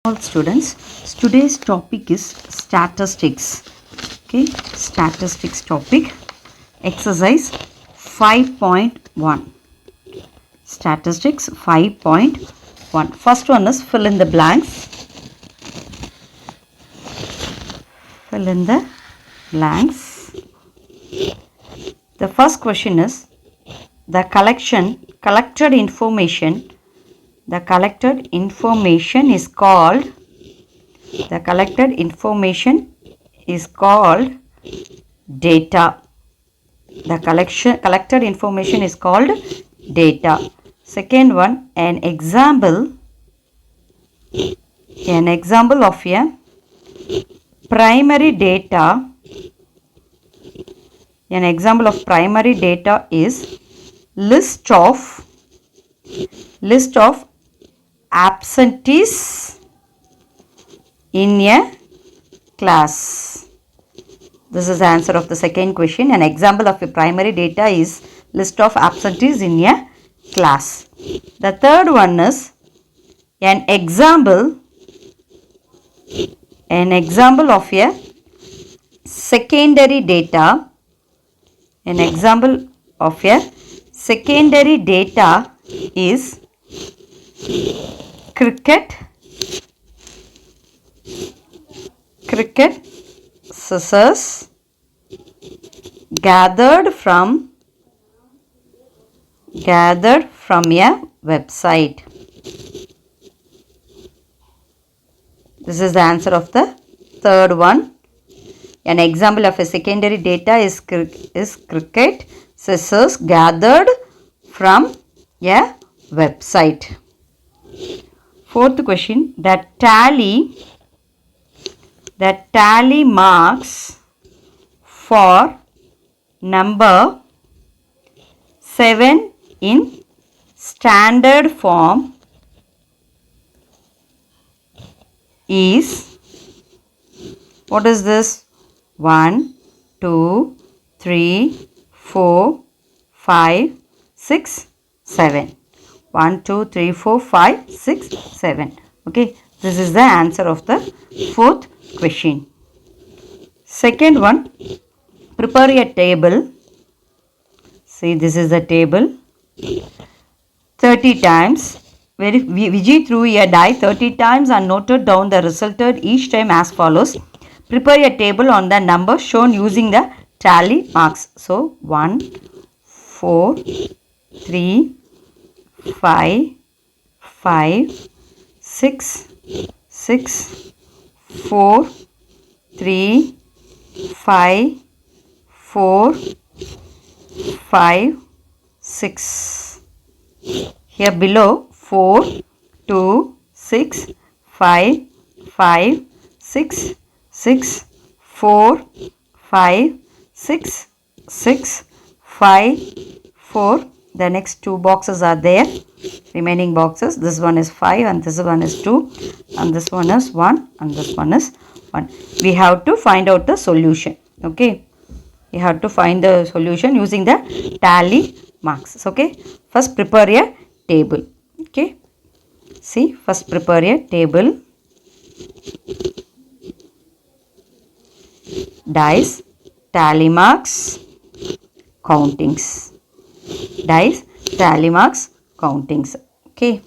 All students, today's topic is statistics. Okay, statistics topic, exercise 5.1. Statistics 5.1. First one is fill in the blanks. Fill in the blanks. The first question is the collected information. The collected information is called data. The collected information is called data. Second one, an example of a primary data. An example of primary data is list of absentees in a class. This is the answer of the second question. An example of a primary data is list of absentees in a class. The third one is an example of a secondary data. An example of a secondary data is cricket scissors gathered from a website. This is the answer of the third one. An example of a secondary data is cricket scissors gathered from a website. Fourth question, the tally marks for number 7 in standard form is, what is this? 1, 2, 3, 4, 5, 6, 7. 1, 2, 3, 4, 5, 6, 7. Okay, this is the answer of the fourth question. Second one, prepare a table. See, this is the table. 30 times. Vijay threw a die 30 times and noted down the result each time as follows. Prepare a table on the number shown using the tally marks. So, 1, 4, 3, 5, 6, 4, 3, 5, 4, 5, 6. Here below 4, 2, 6, 5, 6, 4, 5, 6, 5, 4. The next two boxes are there. Remaining boxes. This one is 5 and this one is 2 and this one is 1 and this one is 1. We have to find out the solution. Okay. We have to find the solution using the tally marks. Okay. First prepare a table. Okay. See, first prepare a table. Dice, tally marks, countings. Dice, tally marks, countings. Okay.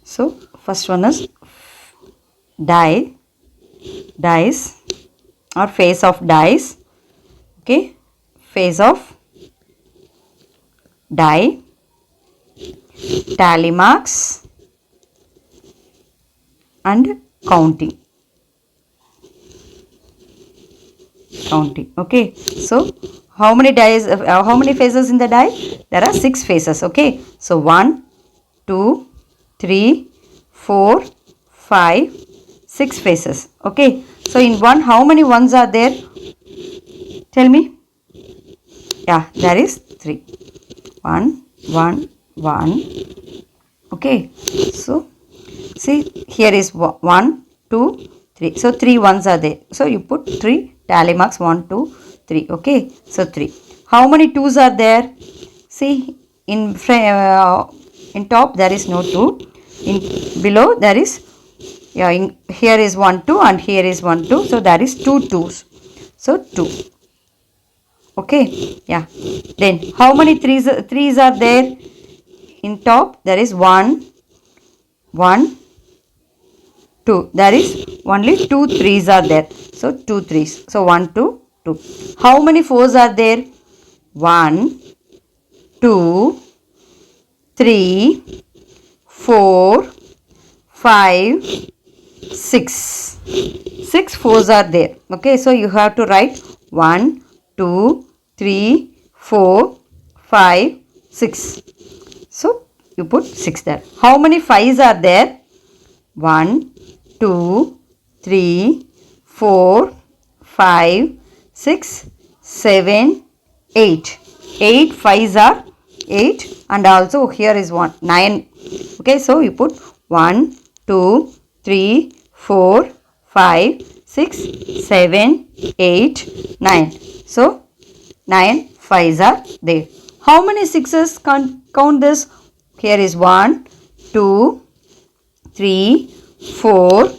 So, first one is dice or face of dice. Okay. Face of die, tally marks and counting. Okay, so how many faces in the die? There are 6 faces. Okay, so 1, 2, 3, 4, 5, 6 faces. Okay, so in one, how many ones are there? Tell me. Yeah, there is 3. 1, 1, 1. Okay, so see, here is 1, 2, 3. So 3 ones are there. So you put 3 tally marks, 1, 2, 3. Okay, so 3. How many 2s are there? See, in In top there is no 2. In below there is, yeah, here is 1 2 and here is 1 2. So there is 2 2s. So 2. Okay, yeah. Then how many threes are there? In top there is 1 1 2. There is only 2 threes are there. So 2 threes. So 1 2 2. How many fours are there? 1 2 3 4 5 6. 6 fours are there. Okay, so you have to write 1 2 3 4 5 6. So you put 6 there. How many fives are there? 1 2 3 4 5 6 7 8. 8 fives are 8, and also here is 1 9. Okay, so you put 1 2 3 4 5 6 7 8 9. So 9 fives are there. How many sixes? Count this. Here is 1 2 3 4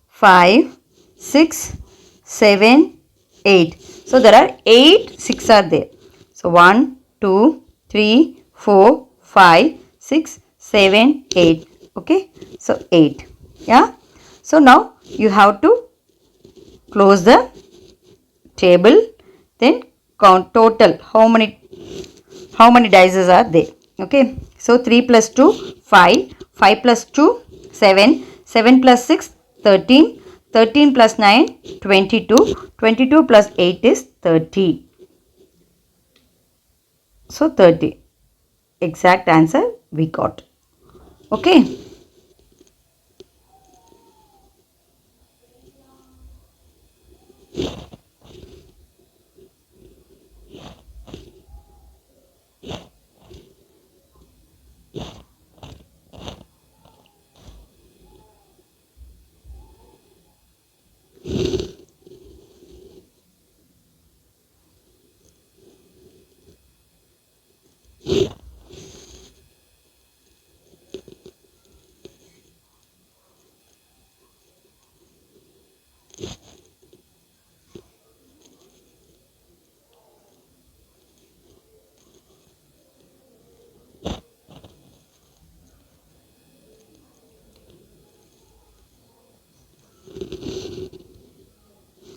5 6 7 8. So there are 8 6 are there. So 1 2 3 4 5 6 7 8. Okay, so 8. Yeah, so now you have to close the table, then count total how many dices are there. Okay, so 3 plus 2 5, 5 plus 2 7, 7 plus 6 13, 13 plus 9 22, 22 plus 8 is 30. So 30. Exact answer we got. Okay.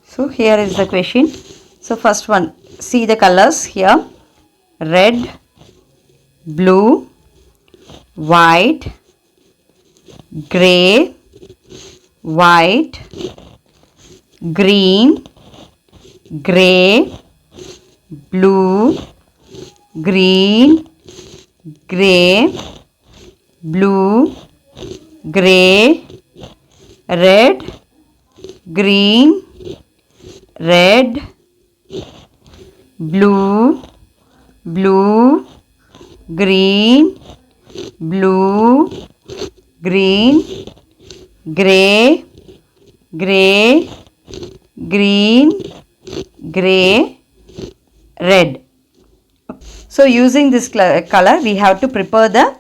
So here is the question. So first one, see the colors here: red, blue, white, grey, white, green, grey, blue, green, grey, blue, grey, red, green, red, blue, blue, green, blue, green, grey, grey, green, grey, red. So using this color we have to prepare the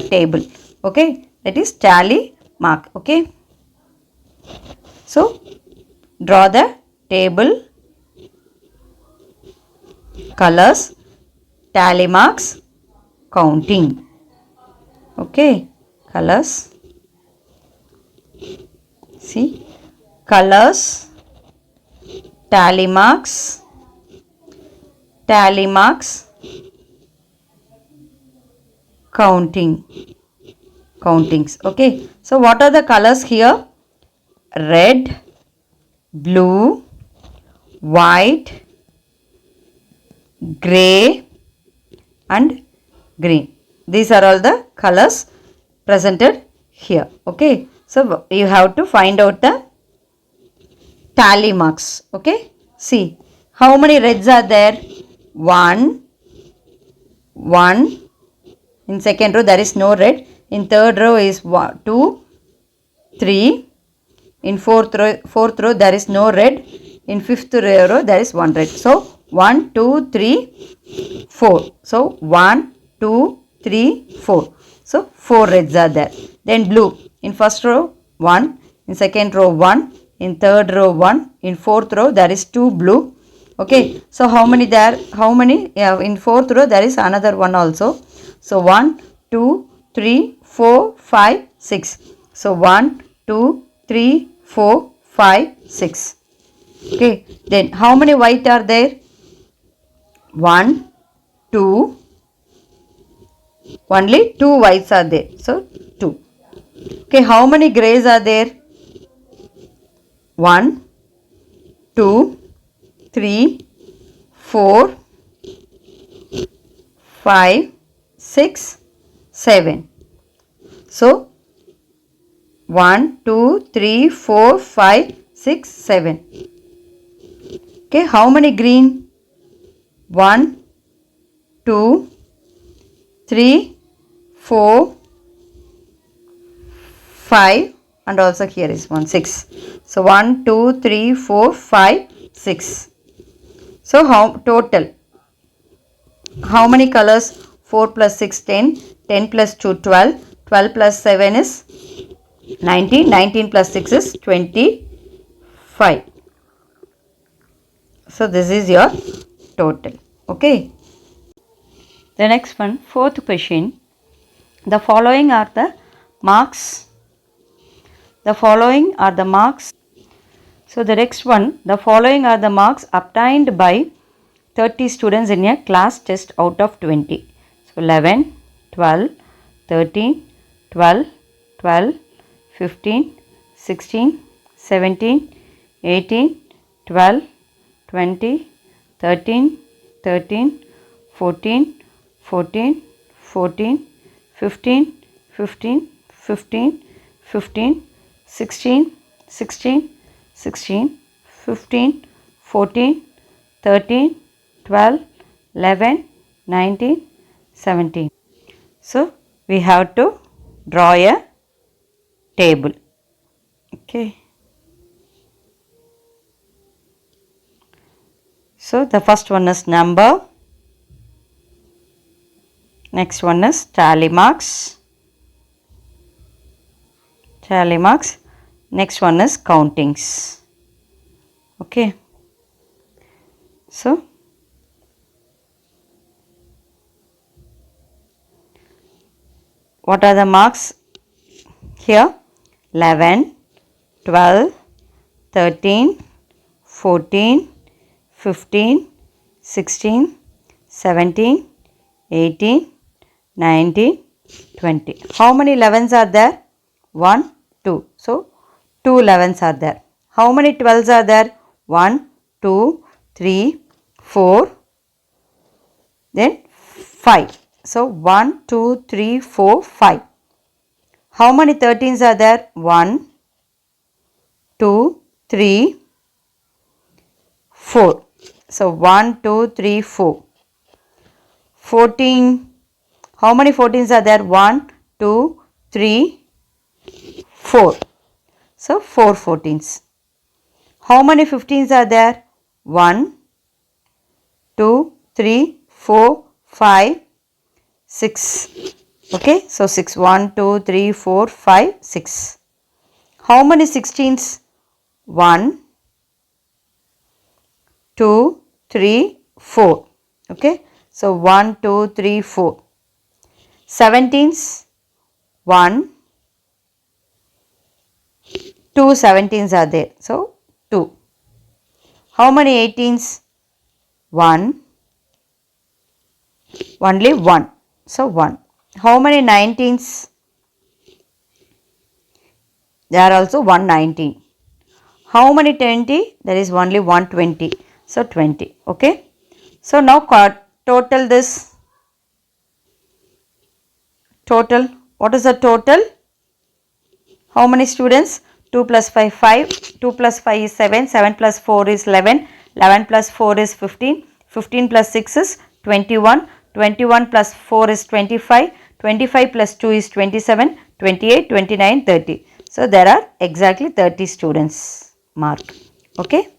table. Okay, that is tally mark. Okay, so draw the table, colors, tally marks, counting. Okay, colors, see, colors, tally marks, countings. Okay, so what are the colors here? Red, blue, white, grey and green. These are all the colors presented here. Okay, so you have to find out the tally marks. Okay, see how many reds are there? 1. In second row there is no red. In third row is 2, 3. In fourth row there is no red. In fifth row there is one red. So 1 2 3 4. So 1 2, 3, 4. So 4 reds are there. Then blue. In first row 1, in second row 1, in third row 1, in fourth row there is 2 blue. Okay, so how many there? How many? In fourth row there is another one also. So 1, 2, 3, 4, 5, 6. So 1, 2, 3, 4, 5, 6. Okay, then how many white are there? 1, 2, only 2 whites are there. So 2. Okay, how many greys are there? 1, 2, 3, 4, 5, 6, 7. So 1, 2, 3, 4, 5, 6, 7. Okay, how many green? 1, 2, 3, 4, 5, and also here is 1, 6. So 1, 2, 3, 4, 5, 6. So how total? How many colors? 4 plus 6, 10. 10 plus 2, 12. 12 plus 7 is 19. 19 plus 6 is 25. So this is your total. Okay. The next one, fourth question. The following are the marks. The following are the marks. So the next one, the following are the marks obtained by 30 students in a class test out of 20. So 11, 12, 13, 12, 12, 15, 16, 17, 18, 12, 20, 13, 13, 14, 14, 14, 15, 15, 15, 15, 16, 16, 16, 15, 14, 13, 12, 11, 19, 17. So we have to draw a table. Okay. So the first one is number. Next one is tally marks. Tally marks. Next one is countings. Okay. So what are the marks here? 11, 12, 13, 14, 15, 16, 17, 18, 19, 20. How many 11s are there? 1, 2. So 2 11s are there. How many 12s are there? 1, 2, 3, 4, then 5. So 1, 2, 3, 4, 5. How many 13s are there? 1, 2, 3, 4. So 1, 2, 3, 4. 14. How many 14s are there? 1, 2, 3, 4. So 4 14s. How many 15s are there? 1, 2, 3, 4, 5, 6. Okay, so 6. 1, 2, 3, 4, 5, 6. How many 16s? 1, 2, 3, 4. Okay, so 1, 2, 3, 4. 17s? 1, 2 17s are there. So 2. How many 18s? 1, only 1. So 1. How many 19s? There are also 119. How many 20? There is only 120. So 20. Okay. So now total this. Total. What is the total? How many students? 2 plus 5, 5. 2 plus 5 is 7. 7 plus 4 is 11. 11 plus 4 is 15. 15 plus 6 is 21. 21 plus 4 is 25. 25 plus 2 is 27. 28, 29, 30. So there are exactly 30 students marked. Okay.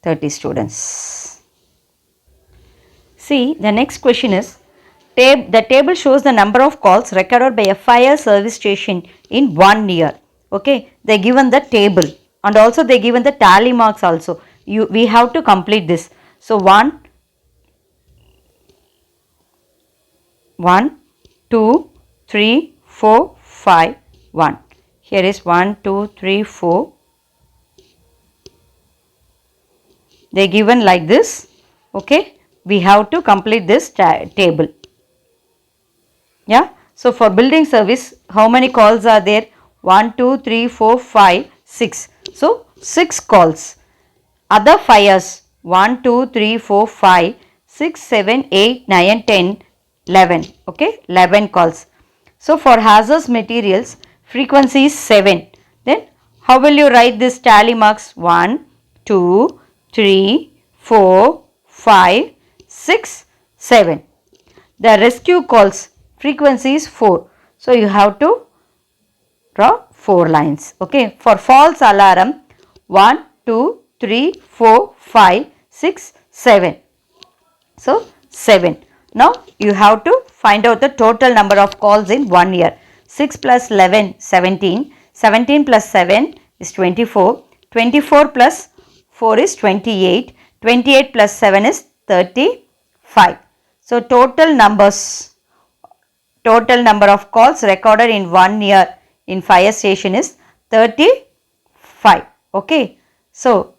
30 students. See, the next question is The table shows the number of calls recorded by a fire service station in 1 year. Okay, they given the table and also they given the tally marks also. We have to complete this. So 1, 2, 3, 4, 5, 1. Here is 1, 2, 3, 4. They given like this. Okay, we have to complete this table. Yeah. So for building service, how many calls are there? 1, 2, 3, 4, 5, 6. So 6 calls. Other fires 1, 2, 3, 4, 5, 6, 7, 8, 9, 10, 11. Okay, 11 calls. So for hazardous materials, frequency is 7. Then how will you write this tally marks? 1, 2, 3, 4, 5, 6, 7. The rescue calls frequency is 4. So you have to draw 4 lines. Okay. For false alarm 1, 2, 3, 4, 5, 6, 7. So 7. Now you have to find out the total number of calls in 1 year. 6 plus 11, 17. 17 plus 7 is 24. 24 plus 4 is 28. 28 plus 7 is 35. So total number of calls recorded in 1 year in fire station is 35. Okay. So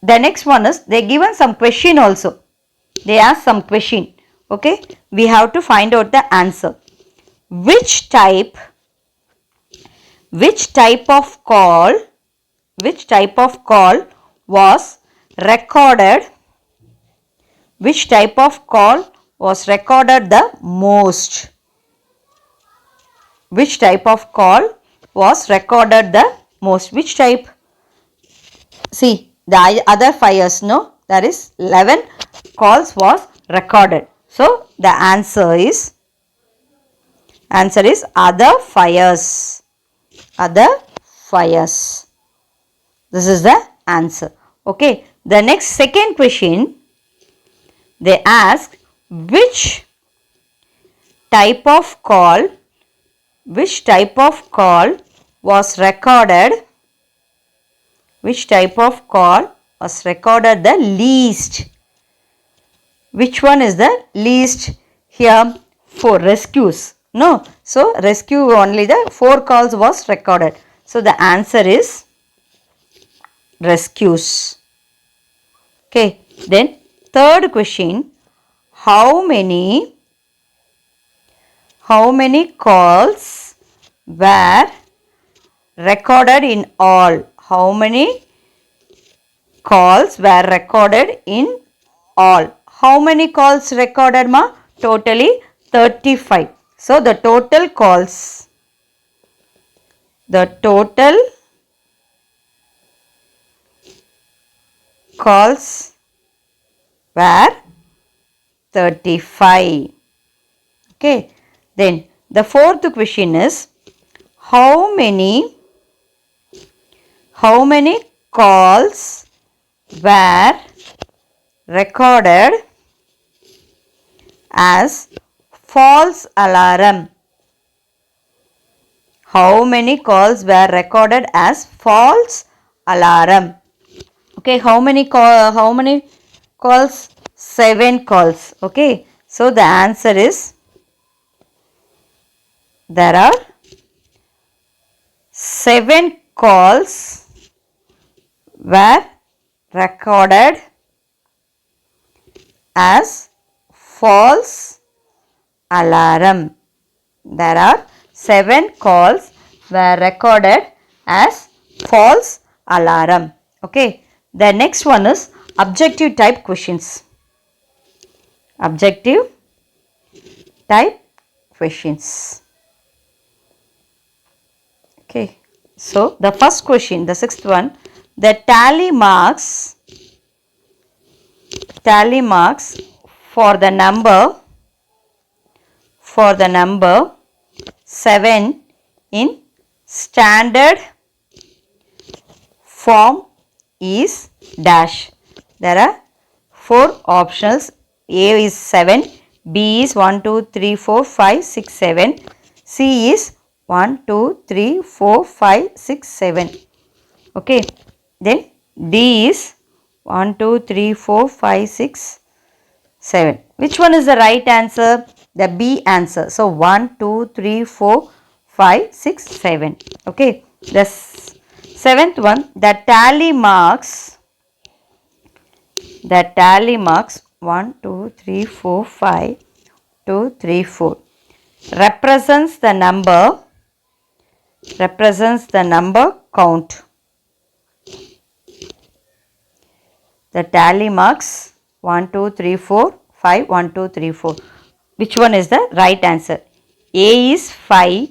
the next one is they given some question also. They ask some question. Okay. We have to find out the answer. Which type of call was recorded? Which type of call was recorded the most? Which type of call was recorded the most? Which type? See, the other fires, no? That is 11 calls was recorded. So, the answer is other fires. Other fires. This is the answer. Okay. The next second question, they ask which type of call was recorded? Which type of call was recorded the least? Which one is the least here? For rescues. No. So, rescue only the 4 calls was recorded. So, the answer is rescues. Okay. Then, third question. How many calls were recorded in all? How many calls were recorded in all? How many calls recorded, ma? Totally 35. So, the total calls were 35. Okay. Then, the fourth question is how many calls were recorded as false alarm? How many calls were recorded as false alarm? Okay, how many calls? 7 calls. Okay, so the answer is there are 7 calls were recorded as false alarm. There are 7 calls were recorded as false alarm. Okay. The next one is objective type questions. Objective type questions. Okay. So, the first question, the sixth one, the tally marks for the number 7 in standard form is dash. There are 4 options. A is 7, B is 1, 2, 3, 4, 5, 6, 7. C is 1, 2, 3, 4, 5, 6, 7. Okay. Then D is 1, 2, 3, 4, 5, 6, 7. Which one is the right answer? The B answer. So 1, 2, 3, 4, 5, 6, 7. Okay. The seventh one, the tally marks 1, 2, 3, 4, 5, 2, 3, 4 represents the number count. The tally marks 1, 2, 3, 4, 5, 1, 2, 3, 4. Which one is the right answer? A is 5,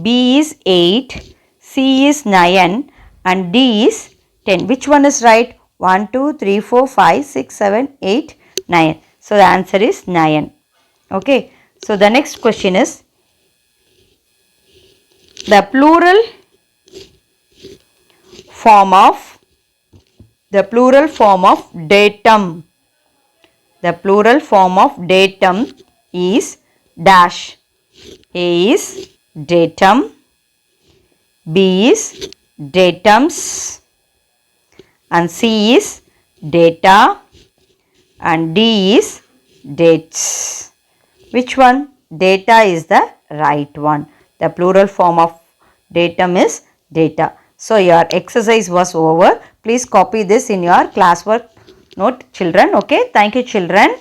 B is 8, C is 9 and D is 10. Which one is right? 1, 2, 3, 4, 5, 6, 7, 8, 9. So the answer is 9. Okay. So the next question is the plural form of datum. The plural form of datum is dash. A is datum, B is datums and C is data and D is dates. Which one? Data is the right one. The plural form of datum is data. So your exercise was over. Please copy this in your classwork note, children. Okay. Thank you, children.